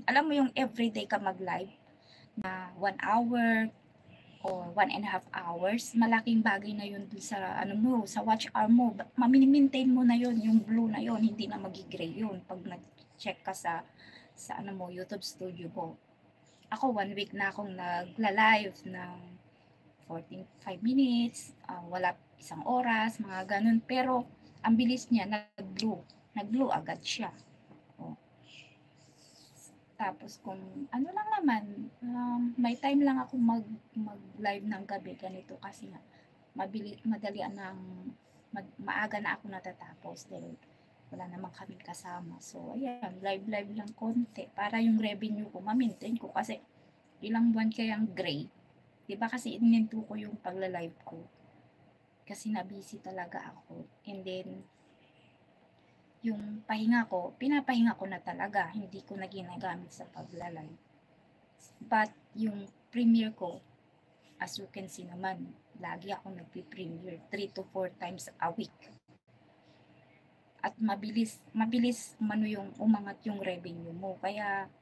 alam mo yung everyday ka mag-live na 1 hour or 1.5 hours, malaking bagay na yun dun sa ano mo, sa watch hour mo. Maintain mo na yun, yung blue na yun, hindi na magi-gray yun pag nag-check ka sa ano mo, YouTube studio mo. Ako 1 week na akong nagla-live ng 45 minutes, wala isang oras, mga ganun. Pero ang bilis niya, nag-blue agad siya. Oh. Tapos kung ano lang naman, may time lang ako mag-live ng gabi ganito kasi nga madalian ng maaga na ako natatapos dahil wala namang kaming kasama. So ayan, live lang konti para yung revenue ko ma-maintain ko kasi ilang buwan kayang gray. 'Di ba kasi ininto ko yung pagla-live ko kasi na busy talaga ako. And then yung pahinga ko, pinapahinga ko na talaga, hindi ko na ginagamit sa pagla-live. But yung premiere ko, as you can see naman, lagi ako nagpi-premiere 3 to 4 times a week. At mabilis mano yung umangat yung revenue mo. Kaya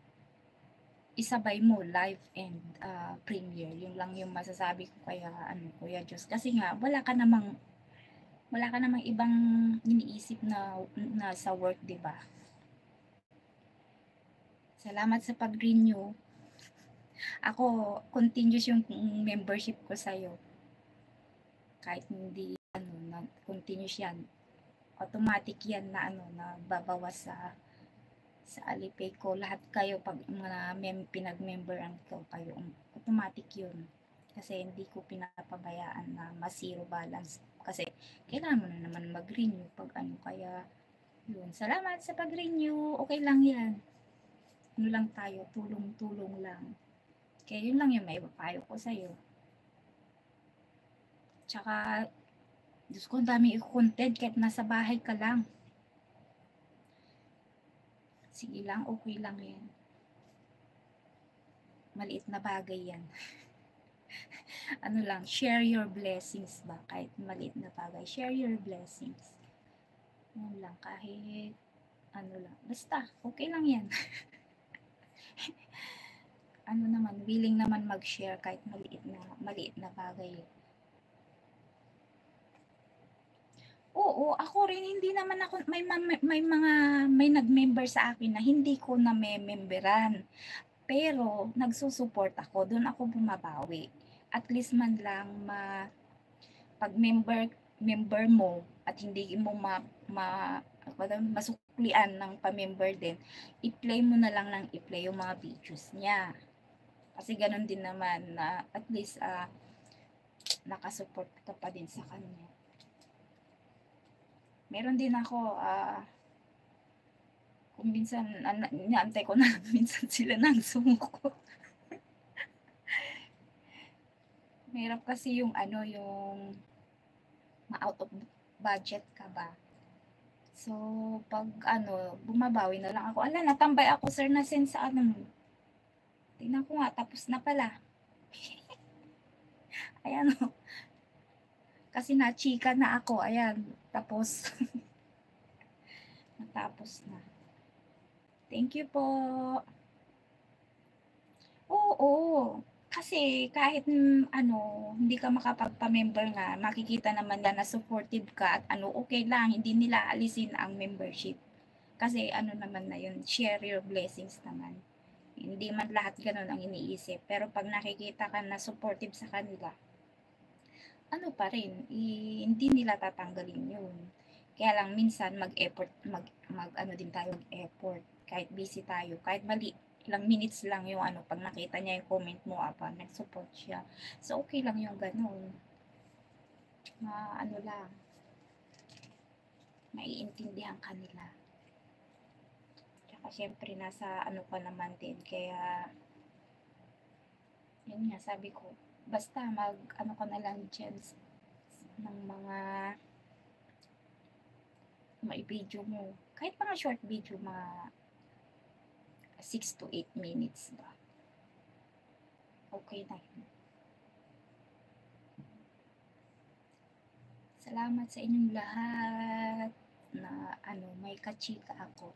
isabay mo live and premiere. Yun lang yung masasabi ko kaya Kuya Diyos. Kasi nga wala ka namang ibang iniisip na sa work, 'di ba? Salamat sa pag-renew. Ako, continuous yung membership ko sa'yo. Kahit hindi, continuous yan. Automatic yan na babawas sa Alipay ko. Lahat kayo, pag mga pinag-memberan ko kayo, automatic yun. Kasi hindi ko pinapabayaan na ma-zero balance. Kasi kailangan mo na naman mag-renew pag kaya yun. Salamat sa pag-renew. Okay lang yan. Lang tayo, tulong-tulong lang. Kaya yun lang yung maipapayo ko sa'yo. Tsaka, Diyos ko, ang dami i-content kahit nasa bahay ka lang. Sige lang, okay lang yan. Maliit na bagay yan. Lang, share your blessings ba? Kahit maliit na bagay, share your blessings. Yun lang, kahit lang. Basta, okay lang yan. Willing naman mag-share kahit maliit na bagay. Oo, ako rin hindi naman ako may nag-member sa akin na hindi ko na memberan. Pero nagsusupport ako, doon ako bumabawi. At least man lang pag member mo at hindi mo masuklian ng pa-member din, i-play mo na lang ng i-play yung mga videos niya. Kasi ganun din naman na at least nakasupport ka pa din sa kanya. Meron din ako kung minsan inaantay ko na minsan sila nang sumuko. Mahirap kasi yung yung ma-out of budget ka ba. So, pag bumabawi na lang ako. Natambay ako sir na send sa mo. Tingnan ko nga, tapos na pala. Ayan o. Kasi na-chika na ako. Ayan. Tapos, natapos na. Thank you po. Oo. Kasi kahit hindi ka makapagpa-member nga, makikita naman na supportive ka at okay lang, hindi nila alisin ang membership. Kasi naman na yun, share your blessings naman. Hindi man lahat ganun ang iniisip. Pero pag nakikita ka na supportive sa kanila, pa rin, hindi nila tatanggalin yun. Kaya lang minsan mag-effort, din tayo mag-effort. Kahit busy tayo, kahit mali, ilang minutes lang yung pag nakita niya yung comment mo, nag-support siya. So, okay lang yung ganun. Lang, maiintindihan kanila. Tsaka syempre, nasa pa naman din, kaya, yun nga, sabi ko, basta ka na lang dyan ng mga video mo. Kahit mga short video, mga 6 to 8 minutes ba. Okay na yun. Salamat sa inyong lahat na may kachika ako.